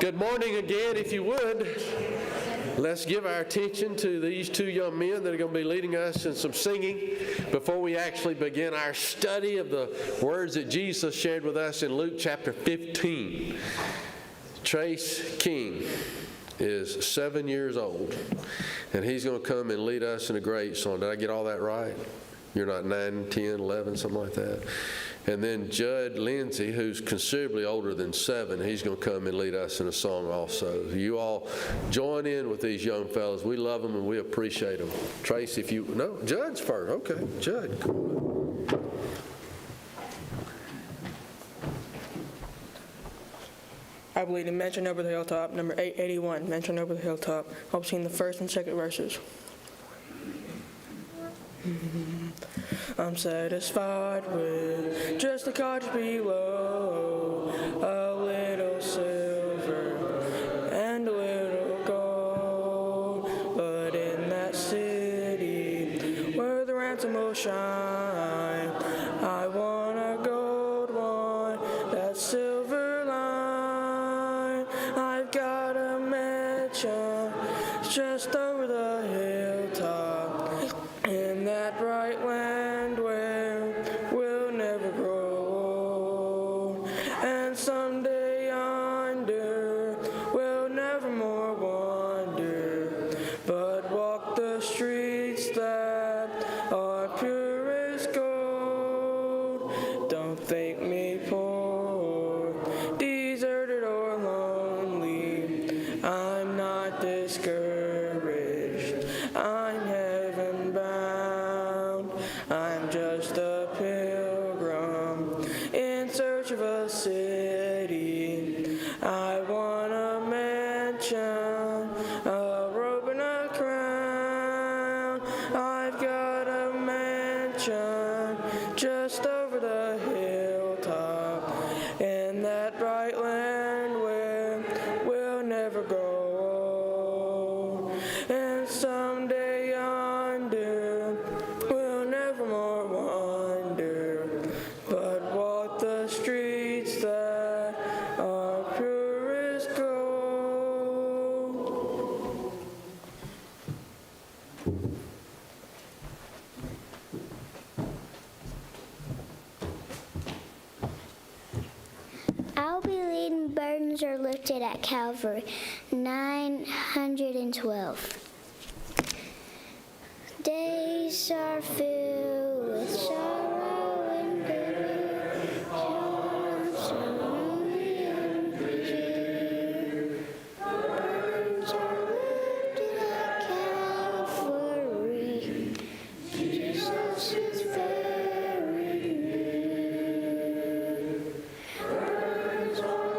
Good morning again, if you would. Let's give our attention to these two young men that are going to be leading us in some singing before we actually begin our study of the words that Jesus shared with us in Luke chapter 15. Trace King is 7 years old, and he's going to come and lead us in a great song. Did I get all that right? You're not 9, 10, 11, something like that. And then Judd Lindsay, who's considerably older than 7, he's going to come and lead us in a song also. You all join in with these young fellas. We love them and we appreciate them. Trace, if you... No, Judd's first. Okay, Judd, come on. I believe in Mansion Over the Hilltop, number 881, Mansion Over the Hilltop. I'll sing the first and second verses. I'm satisfied with just a cottage below, a little silver and a little gold. But in that city where the ransom will shine, I want a gold one, that silver line. I've got a mansion just over the hilltop, in that bright land where we'll never grow old. And someday yonder we'll never more wander, but walk the streets that are pure as gold. Don't think me poor, deserted or lonely. I'm not discouraged, I'm heaven bound. I'm just a pilgrim in search of a city. I want a mansion, a robe and a crown. I've got a mansion just over the hilltop, in that bright land where we'll never grow old. And someday yonder we'll never more wander, but walk the streets that are pure as gold. I'll be leading Burdens Are Lifted at Calvary, 912. Days are filled with sorrow and bitter, joys are lonely and bitter. Burdens are lifted at Calvary, Jesus is very near. Burdens are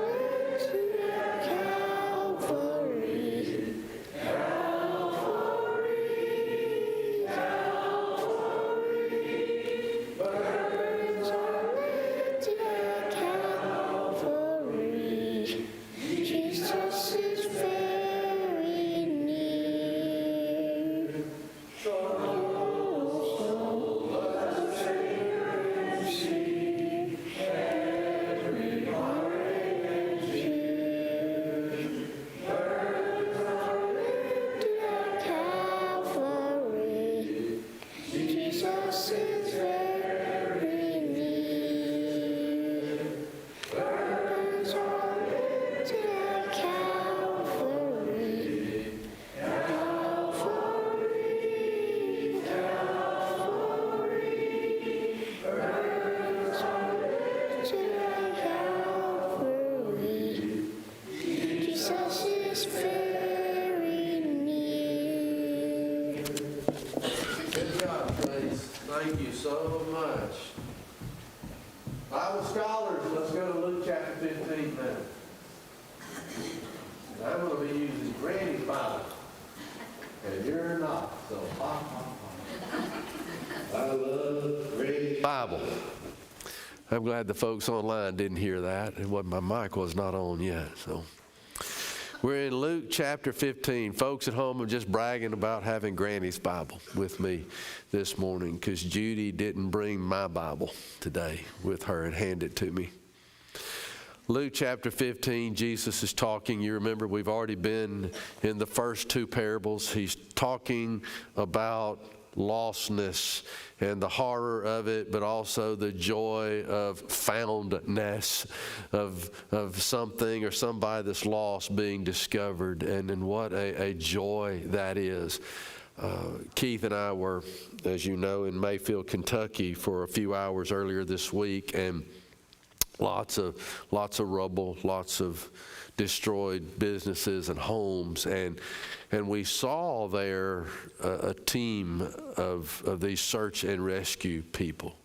lifted at Calvary, burdens are lifted at Calvary, Jesus is very near. Calvary, Jesus is very near. Burdens are lifted at Calvary, Calvary, Calvary. Burdens are lifted at Calvary, Jesus is very near. Good job, Trace. Thank you so much. Bible scholars, let's go to Luke chapter 15 now. And I'm going to be using Granny's Bible, and you're not, so ha, ha, ha. I love Granny's Bible. I'm glad the folks online didn't hear that. My mic was not on yet, so. We're in Luke chapter 15. Folks at home are just bragging about having Granny's Bible with me this morning because Judy didn't bring my Bible today with her and hand it to me. Luke chapter 15, Jesus is talking. You remember we've already been in the first two parables. He's talking about lostness and the horror of it, but also the joy of foundness, of something or somebody that's lost being discovered, and what a joy that is. Keith and I were, as you know, in Mayfield, Kentucky for a few hours earlier this week, and lots of rubble, lots of destroyed businesses and homes, and we saw there a team of these search and rescue people.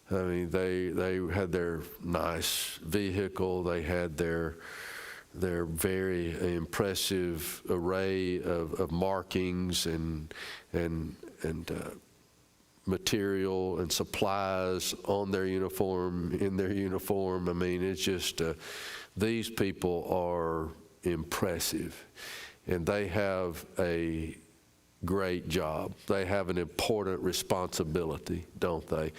I mean, they had their nice vehicle, they had their very impressive array of markings and material and supplies on their uniform, in their uniform. I mean, it's just, these people are impressive, and they have a great job. They have an important responsibility, don't they?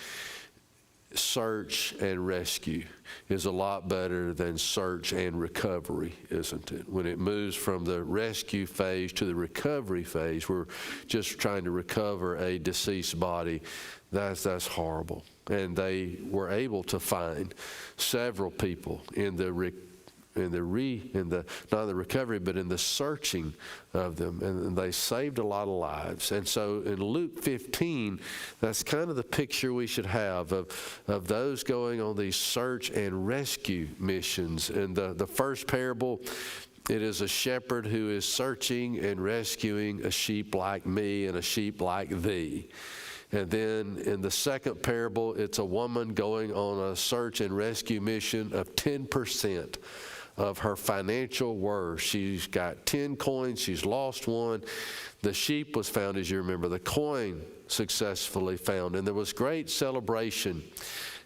Search and rescue is a lot better than search and recovery, isn't it? When it moves from the rescue phase to the recovery phase, we're just trying to recover a deceased body. That's horrible. And they were able to find several people in the not in the recovery, but in the searching of them, and they saved a lot of lives. And so in Luke 15, that's kind of the picture we should have of those going on these search and rescue missions. In the first parable, it is a shepherd who is searching and rescuing a sheep like me and a sheep like thee. And then in the second parable, it's a woman going on a search and rescue mission of 10% of her financial worth. She's got 10 coins, she's lost one. The sheep was found, as you remember, the coin successfully found, and there was great celebration.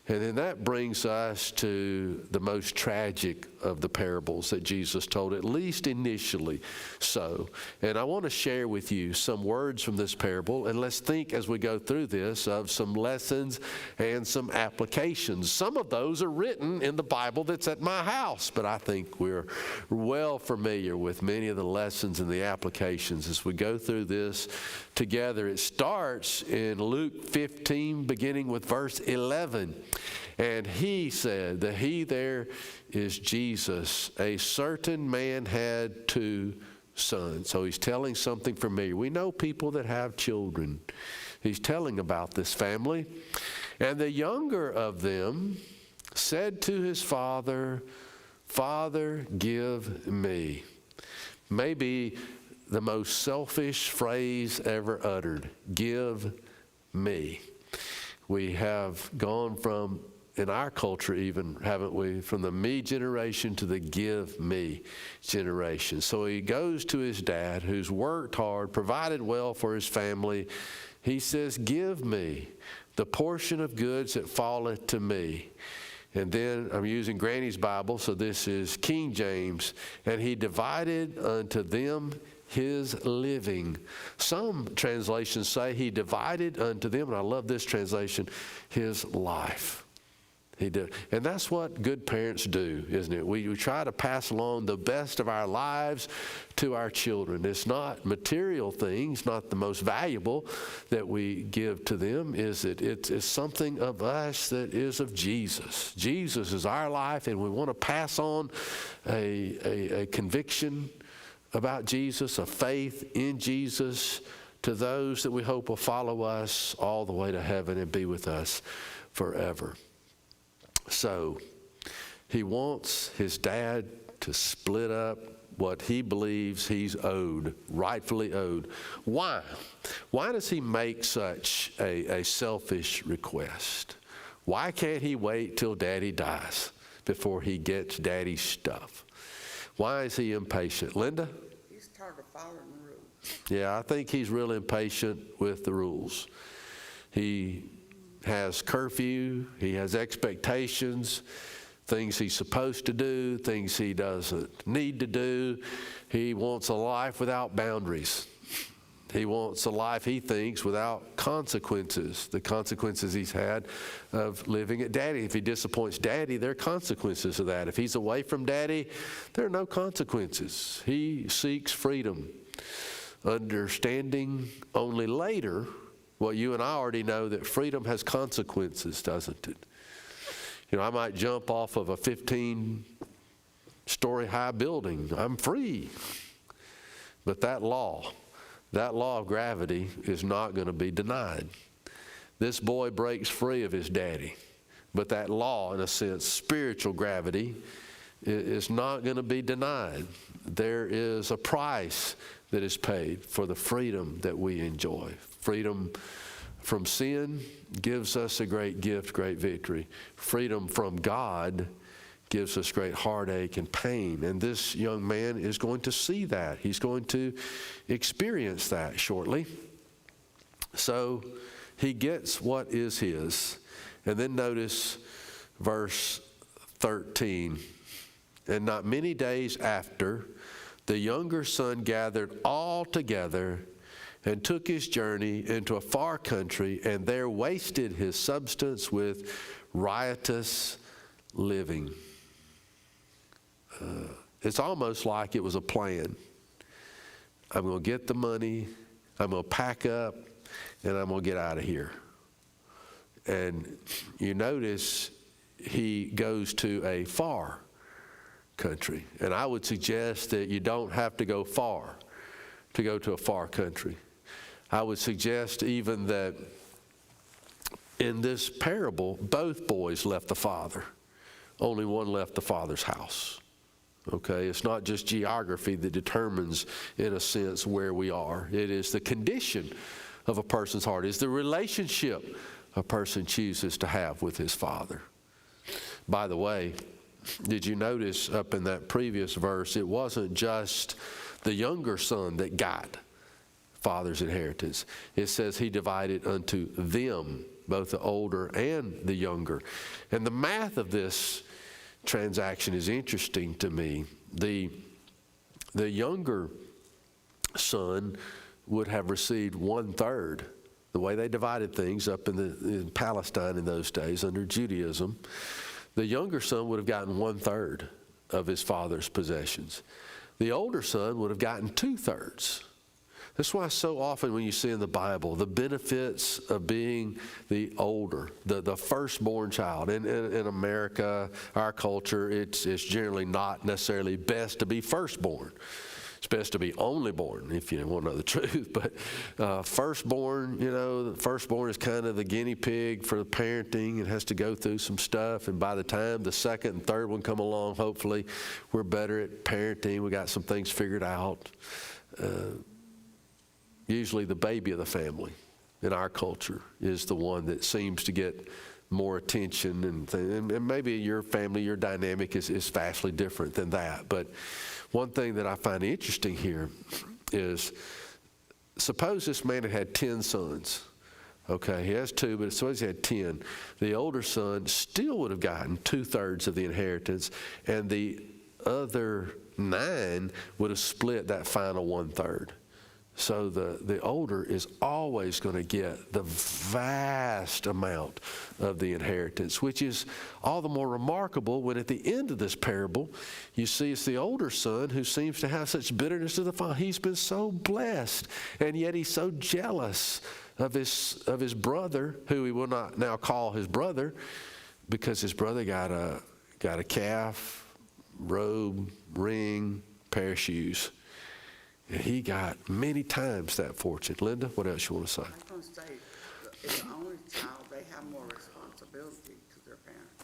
And then that brings us to the most tragic of the parables that Jesus told, at least initially so. And I want to share with you some words from this parable, and let's think as we go through this of some lessons and some applications. Some of those are written in the Bible that's at my house, but I think we're well familiar with many of the lessons and the applications as we go through this together. It starts in Luke 15, beginning with verse 11. And he said, the he there is Jesus. A certain man had 2 sons. So he's telling something familiar. We know people that have children. He's telling about this family. And the younger of them said to his father, Father, give me. Maybe the most selfish phrase ever uttered. Give me. We have gone from, in our culture even, haven't we, from the me generation to the give me generation. So he goes to his dad, who's worked hard, provided well for his family. He says, give me the portion of goods that falleth to me. And then I'm using Granny's Bible, so this is King James. And he divided unto them his living. Some translations say he divided unto them, and I love this translation, his life. He did. And that's what good parents do, isn't it? We try to pass along the best of our lives to our children. It's not material things, not the most valuable that we give to them. It's something of us that is of Jesus. Jesus is our life, and we want to pass on a conviction about Jesus, a faith in Jesus to those that we hope will follow us all the way to heaven and be with us forever. So he wants his dad to split up what he believes he's owed, rightfully owed. Why? Why does he make such a selfish request? Why can't he wait till Daddy dies before he gets Daddy's stuff? Why is he impatient? Linda? He's tired of following the rules. Yeah, I think he's real impatient with the rules. He has curfew, he has expectations, things he's supposed to do, things he doesn't need to do. He wants a life without boundaries. He wants a life, he thinks, without consequences. The consequences he's had of living at Daddy. If he disappoints Daddy, there are consequences of that. If he's away from Daddy, there are no consequences. He seeks freedom, understanding only later what you and I already know, that freedom has consequences, doesn't it? You know, I might jump off of a 15-story high building. I'm free. But that law of gravity is not going to be denied. This boy breaks free of his daddy. But that law, in a sense, spiritual gravity, is not going to be denied. There is a price that is paid for the freedom that we enjoy. Freedom from sin gives us a great gift, great victory. Freedom from God gives us great heartache and pain. And this young man is going to see that. He's going to experience that shortly. So he gets what is his. And then notice verse 13. And not many days after, the younger son gathered all together and took his journey into a far country, and there wasted his substance with riotous living. It's almost like it was a plan. I'm going to get the money, I'm going to pack up, and I'm going to get out of here. And you notice he goes to a far country. And I would suggest that you don't have to go far to go to a far country. I would suggest even that in this parable, both boys left the father. Only one left the father's house. Okay, it's not just geography that determines, in a sense, where we are. It is the condition of a person's heart. It's the relationship a person chooses to have with his father. By the way, did you notice up in that previous verse, it wasn't just the younger son that got father's inheritance. It says he divided unto them, both the older and the younger. And the math of this transaction is interesting to me. The younger son would have received 1/3. The way they divided things up in Palestine in those days under Judaism, the younger son would have gotten 1/3 of his father's possessions. The older son would have gotten 2/3. That's why so often when you see in the Bible the benefits of being the older, the firstborn child. In America, our culture, it's generally not necessarily best to be firstborn. It's best to be only born, if you want to know the truth. But firstborn, the firstborn is kind of the guinea pig for the parenting. It has to go through some stuff. And by the time the second and third one come along, hopefully we're better at parenting. We got some things figured out. Usually the baby of the family in our culture is the one that seems to get more attention. And maybe your family, your dynamic is vastly different than that. But one thing that I find interesting here is, suppose this man had 10 sons. Okay, he has 2, but suppose he had 10. The older son still would have gotten 2/3 of the inheritance, and the other 9 would have split that final 1/3. So the older is always going to get the vast amount of the inheritance, which is all the more remarkable when at the end of this parable, you see it's the older son who seems to have such bitterness to the father. He's been so blessed, and yet he's so jealous of his brother, who he will not now call his brother, because his brother got a calf, robe, ring, pair of shoes. And he got many times that fortune. Linda, what else you want to say? I was going to say, as the only child, they have more responsibility to their parents.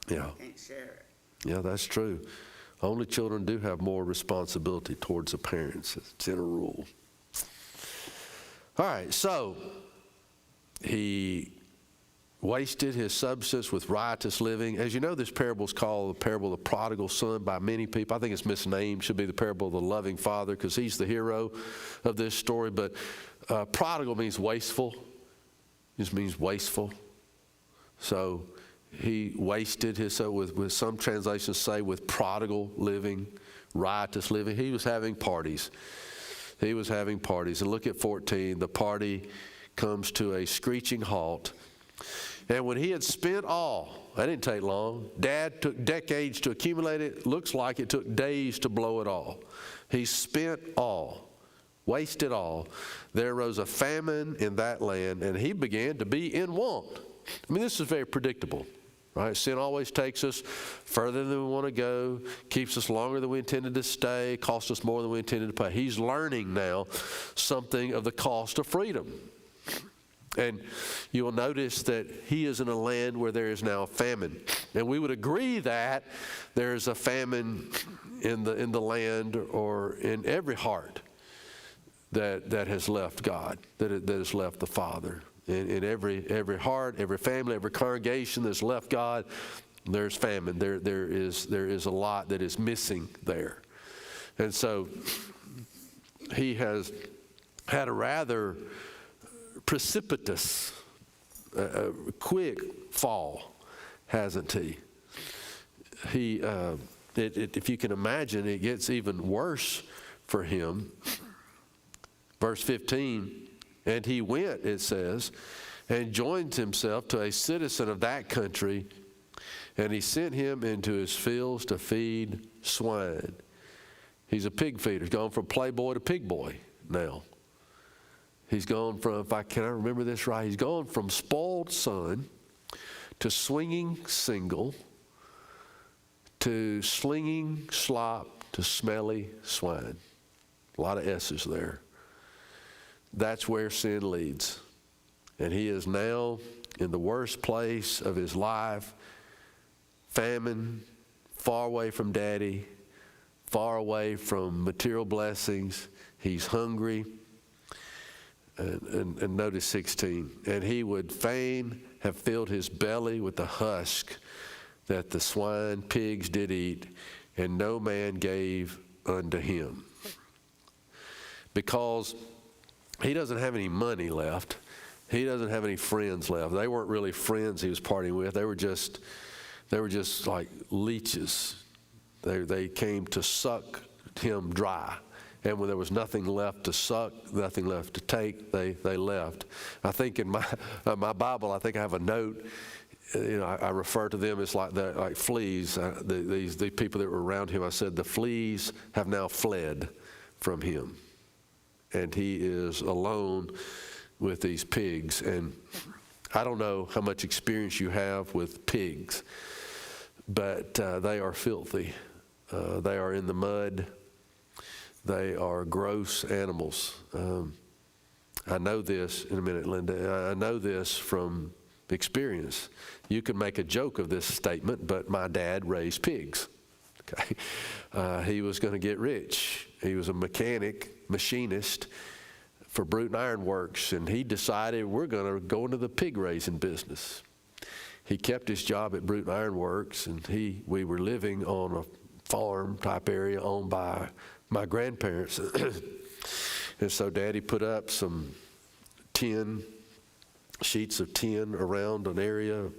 So Yeah. they can't share it. Yeah, that's true. Only children do have more responsibility towards the parents. It's in a rule. All right, so he wasted his substance with riotous living. As you know, this parable is called the parable of the prodigal son by many people. I think it's misnamed, should be the parable of the loving father, because he's the hero of this story. But prodigal means wasteful. It just means wasteful. So he wasted his, with some translations say with prodigal living, riotous living. He was having parties. He was having parties. And look at 14. The party comes to a screeching halt. And when he had spent all, that didn't take long. Dad took decades to accumulate it. Looks like it took days to blow it all. He spent all, wasted all. There arose a famine in that land, and he began to be in want. I mean, this is very predictable, right? Sin always takes us further than we want to go, keeps us longer than we intended to stay, costs us more than we intended to pay. He's learning now something of the cost of freedom. And you will notice that he is in a land where there is now a famine. And we would agree that there is a famine in the land or in every heart that has left God, that has left the Father. In every heart, every family, every congregation that's left God, there's famine. There is a lot that is missing there. And so he has had a rather precipitous, quick fall, hasn't he? If you can imagine, it gets even worse for him. Verse 15, and he went, it says, and joined himself to a citizen of that country, and he sent him into his fields to feed swine. He's a pig feeder. He's gone from playboy to pig boy now. He's gone from, can I remember this right? He's gone from spoiled son to swinging single to slinging slop to smelly swine. A lot of S's there. That's where sin leads. And he is now in the worst place of his life, famine, far away from daddy, far away from material blessings. He's hungry. And notice 16, and he would fain have filled his belly with the husk that the swine, pigs did eat, and no man gave unto him. Because he doesn't have any money left. He doesn't have any friends left. They weren't really friends he was partying with. They were just like leeches. They came to suck him dry. And when there was nothing left to suck, nothing left to take, they left. I think in my Bible, I think I have a note. I refer to them as like fleas. These people that were around him, I said, the fleas have now fled from him. And he is alone with these pigs. And I don't know how much experience you have with pigs, but they are filthy. They are in the mud. They are gross animals. I know this in a minute, Linda. I know this from experience. You can make a joke of this statement, but my dad raised pigs. Okay, he was going to get rich. He was a machinist for Bruton Iron Works, and he decided we're going to go into the pig raising business. He kept his job at Bruton Iron Works, and we were living on a farm type area owned by my grandparents. And so Daddy put up some sheets of tin around an area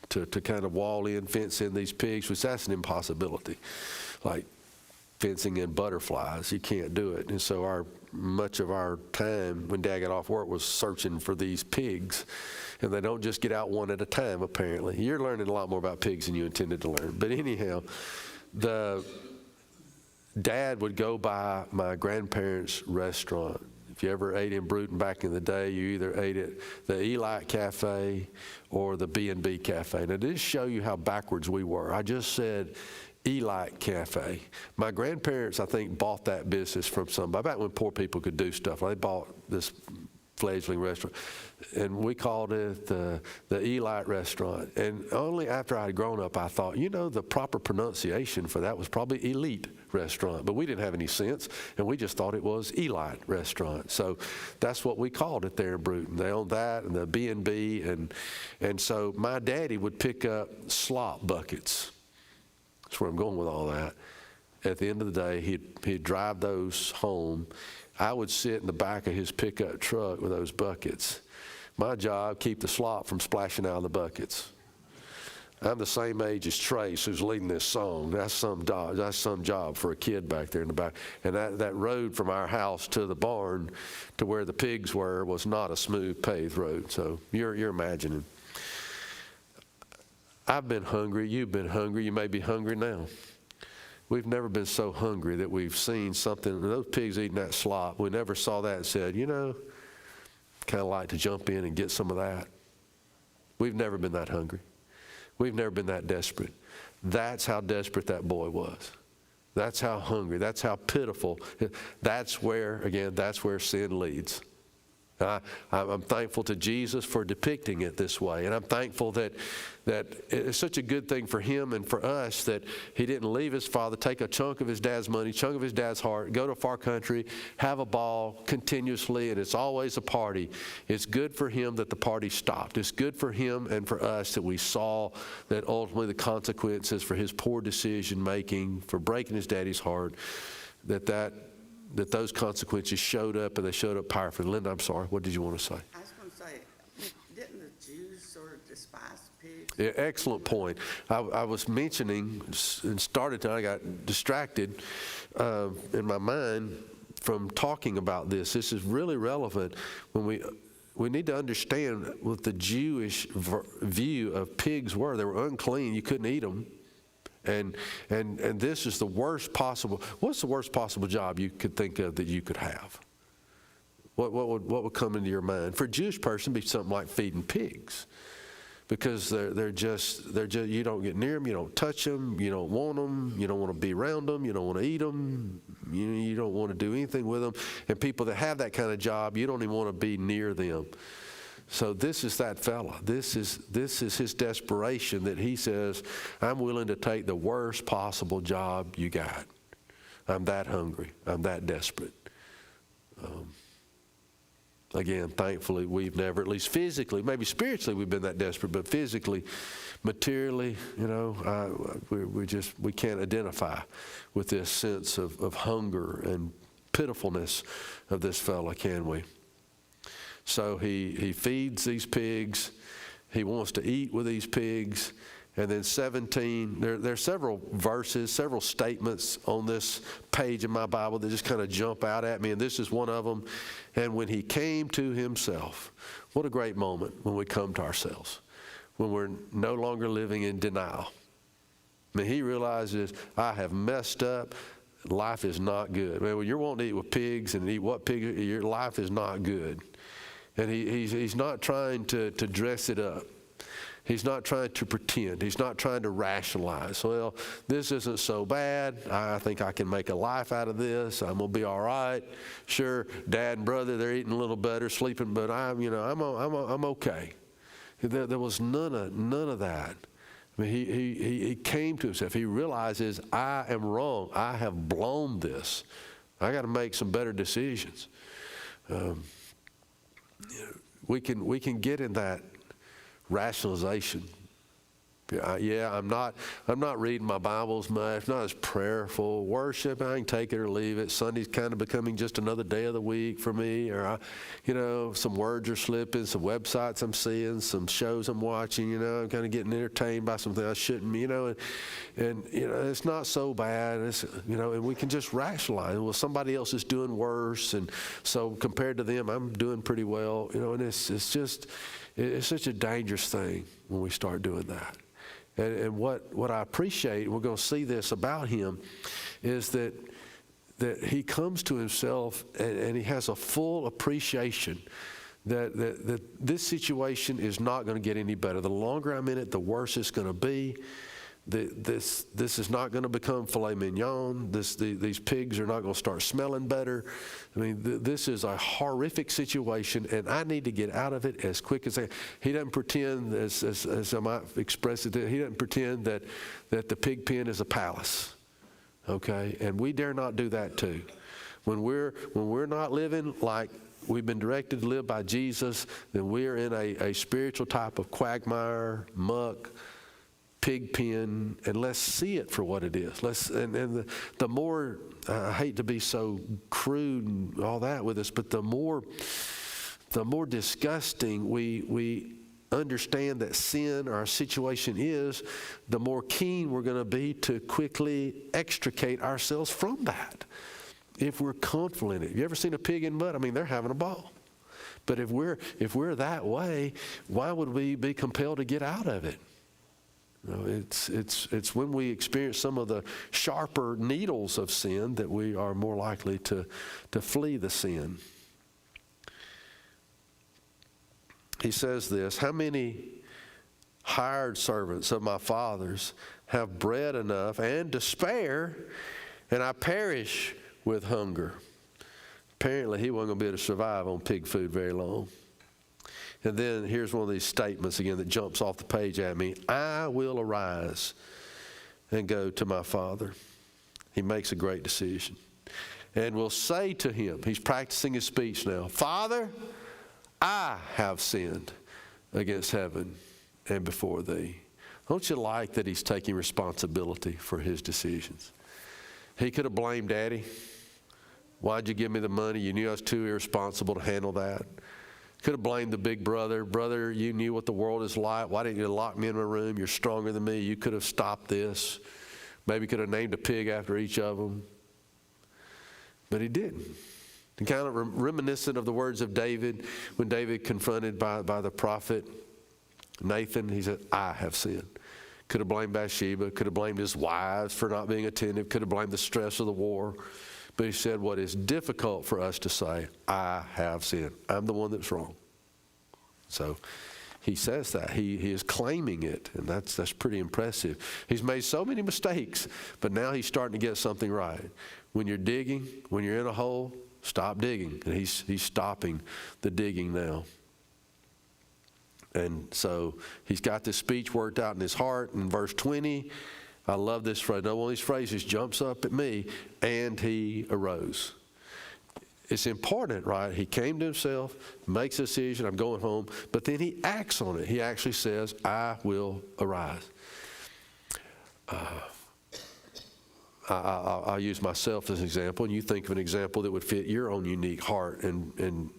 to kind of wall in, fence in these pigs, which that's an impossibility. Like fencing in butterflies, you can't do it. And so much of our time when Dad got off work was searching for these pigs. And they don't just get out one at a time, apparently. You're learning a lot more about pigs than you intended to learn. But anyhow, Dad would go by my grandparents' restaurant. If you ever ate in Bruton back in the day, you either ate at the Elite Cafe or the B&B Cafe. Now, this show you how backwards we were. I just said Elite Cafe. My grandparents, I think, bought that business from somebody. Back when poor people could do stuff, they bought this fledgling restaurant, and we called it the Elite Restaurant. And only after I had grown up, I thought, the proper pronunciation for that was probably Elite Restaurant. But we didn't have any sense, and we just thought it was Elite Restaurant. So that's what we called it there in Bruton. They owned that and the B&B, and so my daddy would pick up slop buckets. That's where I'm going with all that. At the end of the day, he'd drive those home. I would sit in the back of his pickup truck with those buckets. My job, keep the slop from splashing out of the buckets. I'm the same age as Trace, who's leading this song. That's some job for a kid back there in the back. And that road from our house to the barn to where the pigs were was not a smooth paved road. So you're imagining. I've been hungry. You've been hungry. You may be hungry now. We've never been so hungry that we've seen something. Those pigs eating that slop, we never saw that and said, kind of like to jump in and get some of that. We've never been that hungry. We've never been that desperate. That's how desperate that boy was. That's how hungry. That's how pitiful. That's where sin leads. I'm thankful to Jesus for depicting it this way. And I'm thankful that it's such a good thing for him and for us that he didn't leave his father, take a chunk of his dad's money, chunk of his dad's heart, go to a far country, have a ball continuously, and it's always a party. It's good for him that the party stopped. It's good for him and for us that we saw that ultimately the consequences for his poor decision making, for breaking his daddy's heart, that those consequences showed up, and they showed up powerfully. Linda, I'm sorry. What did you want to say? I was going to say, didn't the Jews sort of despise pigs? Yeah, excellent point. I was mentioning and I got distracted in my mind from talking about this. This is really relevant when we need to understand what the Jewish view of pigs were. They were unclean. You couldn't eat them. And this is the worst possible. What's the worst possible job you could think of that you could have? What would come into your mind? For a Jewish person, it'd be something like feeding pigs, because they're just you don't get near them, you don't touch them, you don't want them, you don't want to be around them, you don't want to eat them, you don't want to do anything with them. And people that have that kind of job, you don't even want to be near them. So this is that fella. This is his desperation that he says, I'm willing to take the worst possible job you got. I'm that hungry. I'm that desperate. Again, thankfully, we've never, at least physically, maybe spiritually we've been that desperate, but physically, materially, we can't identify with this sense of hunger and pitifulness of this fella, can we? So he feeds these pigs. He wants to eat with these pigs. And then 17, there are several verses, several statements on this page in my Bible that just kind of jump out at me, and this is one of them. And when he came to himself, what a great moment when we come to ourselves, when we're no longer living in denial. I mean, he realizes, I have messed up. Life is not good. I mean, when you're wanting to eat with pigs and eat what pig, your life is not good. And he's not trying to dress it up. He's not trying to pretend. He's not trying to rationalize. Well, this isn't so bad. I think I can make a life out of this. I'm gonna be all right. Sure, Dad and brother, they're eating a little better, sleeping, but I'm okay. There was none of that. I mean, he came to himself. He realizes, I am wrong. I have blown this. I got to make some better decisions. We can get in that rationalization. I'm not reading my Bibles much, not as prayerful. Worship, I can take it or leave it. Sunday's kind of becoming just another day of the week for me, or some words are slipping, some websites I'm seeing, some shows I'm watching, I'm kind of getting entertained by something I shouldn't, and it's not so bad. And we can just rationalize. Well, somebody else is doing worse, and so compared to them, I'm doing pretty well, and it's such a dangerous thing when we start doing that. And what I appreciate, we're going to see this about him, is that he comes to himself and he has a full appreciation that this situation is not going to get any better. The longer I'm in it, the worse it's going to be. This is not going to become filet mignon. These pigs are not going to start smelling better. I mean, this is a horrific situation, and I need to get out of it as quick as I can. He doesn't pretend, as I might express it, he doesn't pretend that the pig pen is a palace. Okay, and we dare not do that too. When we're not living like we've been directed to live by Jesus, then we're in a spiritual type of quagmire, muck, pig pen, and let's see it for what it is. The more, I hate to be so crude and all that with us, but the more disgusting we understand that sin or our situation is, the more keen we're going to be to quickly extricate ourselves from that. If we're comfortable in it. You ever seen a pig in mud? I mean, they're having a ball. But if we're that way, why would we be compelled to get out of it? You know, it's when we experience some of the sharper needles of sin that we are more likely to flee the sin. He says this, how many hired servants of my father's have bread enough and to spare, and I perish with hunger? Apparently, he wasn't going to be able to survive on pig food very long. And then here's one of these statements again that jumps off the page at me. I will arise and go to my father. He makes a great decision. And will say to him, he's practicing his speech now, Father, I have sinned against heaven and before thee. Don't you like that he's taking responsibility for his decisions? He could have blamed Daddy. Why'd you give me the money? You knew I was too irresponsible to handle that. Could have blamed the big brother. Brother, you knew what the world is like. Why didn't you lock me in my room? You're stronger than me. You could have stopped this. Maybe could have named a pig after each of them. But he didn't. And kind of reminiscent of the words of David, when David confronted by the prophet Nathan, he said, I have sinned. Could have blamed Bathsheba. Could have blamed his wives for not being attentive. Could have blamed the stress of the war. But he said, what is difficult for us to say, I have sinned. I'm the one that's wrong. So he says that. He is claiming it, and that's pretty impressive. He's made so many mistakes, but now he's starting to get something right. When you're digging, when you're in a hole, stop digging. And he's stopping the digging now. And so he's got this speech worked out in his heart. In verse 20, I love this phrase. Now, one of these phrases jumps up at me, and he arose. It's important, right? He came to himself, makes a decision, I'm going home, but then he acts on it. He actually says, I will arise. I'll use myself as an example, and you think of an example that would fit your own unique heart and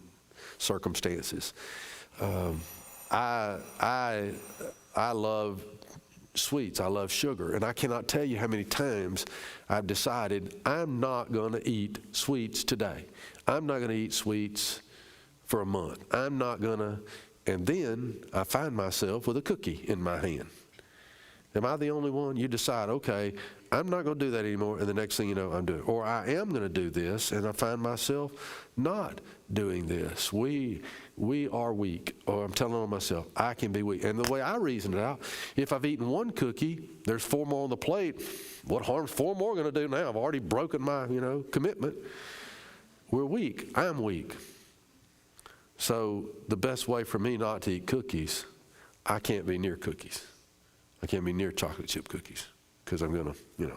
circumstances. I love sweets. I love sugar. And I cannot tell you how many times I've decided I'm not going to eat sweets today. I'm not going to eat sweets for a month. I'm not going to. And then I find myself with a cookie in my hand. Am I the only one? You decide, okay, I'm not going to do that anymore, and the next thing you know, I'm doing it. Or I am going to do this, and I find myself not doing this. We are weak. Or I'm telling myself, I can be weak. And the way I reason it out, if I've eaten one cookie, there's 4 more on the plate. What harm's 4 more going to do now? I've already broken my, commitment. We're weak. I'm weak. So the best way for me not to eat cookies, I can't be near cookies. I can't be near chocolate chip cookies because I'm going to,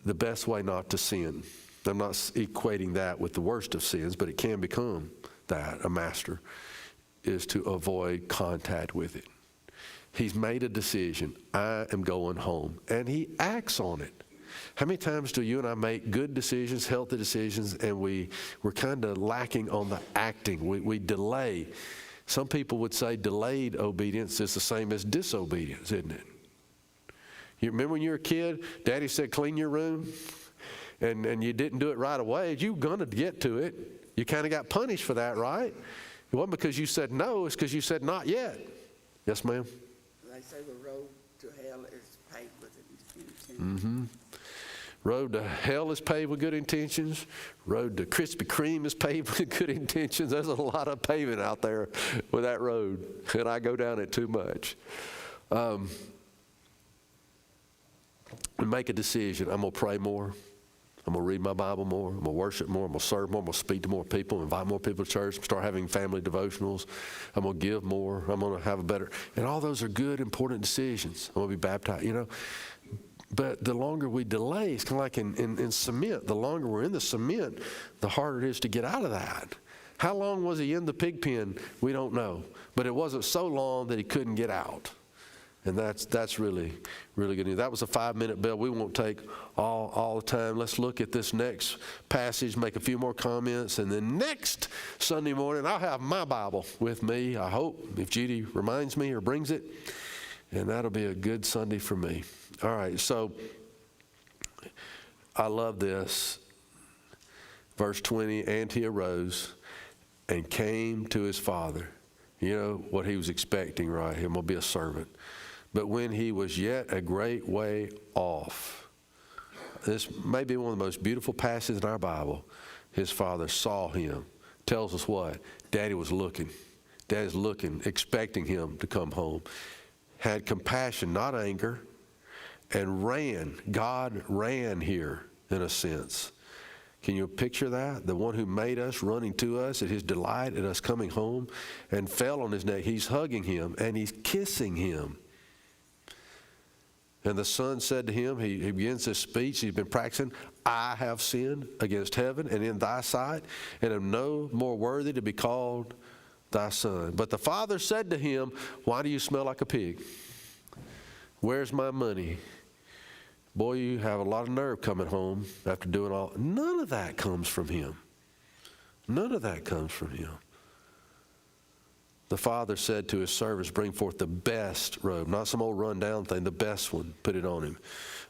The best way not to sin, I'm not equating that with the worst of sins, but it can become that, a master, is to avoid contact with it. He's made a decision. I am going home. And he acts on it. How many times do you and I make good decisions, healthy decisions, and we're kind of lacking on the acting? We delay. Some people would say delayed obedience is the same as disobedience, isn't it? You remember when you were a kid, Daddy said clean your room, and you didn't do it right away. You were going to get to it. You kind of got punished for that, right? It wasn't because you said no, it's because you said not yet. Yes, ma'am? They say the road to hell is paved with intention. Mm-hmm. Road to hell is paved with good intentions. Road to Krispy Kreme is paved with good intentions. There's a lot of paving out there with that road, and I go down it too much. Make a decision. I'm going to pray more. I'm going to read my Bible more. I'm going to worship more. I'm going to serve more. I'm going to speak to more people, invite more people to church, start having family devotionals. I'm going to give more. I'm going to have a better, and all those are good, important decisions. I'm going to be baptized, But the longer we delay, it's kind of like in cement. The longer we're in the cement, the harder it is to get out of that. How long was he in the pig pen? We don't know. But it wasn't so long that he couldn't get out. And that's really, really good news. That was a 5-minute bell. We won't take all the time. Let's look at this next passage, make a few more comments, and then next Sunday morning, I'll have my Bible with me, I hope, if Judy reminds me or brings it. And that'll be a good Sunday for me. All right, so I love this. Verse 20, and he arose and came to his father. You know what he was expecting, right? Him will be a servant. But when he was yet a great way off, this may be one of the most beautiful passages in our Bible. His father saw him. Tells us what? Daddy was looking. Daddy's looking, expecting him to come home. Had compassion, not anger, and ran. God ran here, in a sense. Can you picture that? The one who made us running to us at his delight at us coming home, and fell on his neck. He's hugging him and he's kissing him. And the son said to him, he begins this speech he's been practicing, I have sinned against heaven and in thy sight, and am no more worthy to be called thy son. But the father said to him, why do you smell like a pig? Where's my money? Boy, you have a lot of nerve coming home after doing all. None of that comes from him. None of that comes from him. The father said to his servants, bring forth the best robe, not some old run-down thing, the best one, put it on him.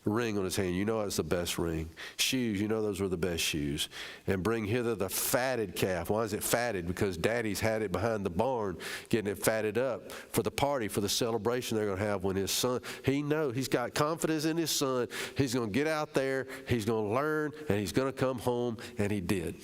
Ring on his hand, you know it's the best ring. Shoes, you know those were the best shoes. And bring hither the fatted calf. Why is it fatted? Because daddy's had it behind the barn, getting it fatted up for the party, for the celebration they're going to have when his son, he knows, he's got confidence in his son. He's going to get out there, he's going to learn, and he's going to come home, and he did.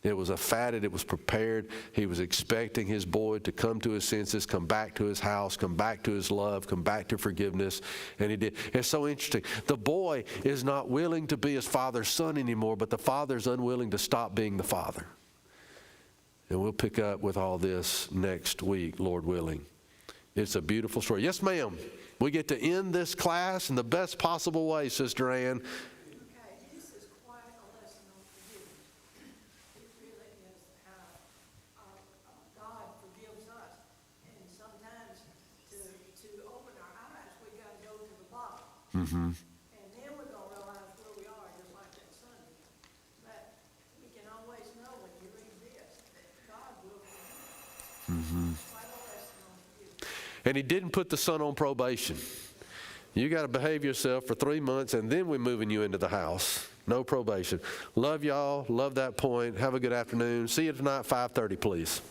It was fatted, it was prepared. He was expecting his boy to come to his senses, come back to his house, come back to his love, come back to forgiveness, and he did. It's so interesting. The boy is not willing to be his father's son anymore, but the father's unwilling to stop being the father. And we'll pick up with all this next week, Lord willing. It's a beautiful story. Yes, ma'am. We get to end this class in the best possible way, Sister Ann. Mm-hmm. And then we're going to realize where we are, just like that Sunday. But we can always know when you read this that God will forgive. Mm-hmm. Quite a lesson on you. And he didn't put the son on probation. You got to behave yourself for 3 months, and then we're moving you into the house. No probation. Love y'all. Love that point. Have a good afternoon. See you tonight, 5:30, please.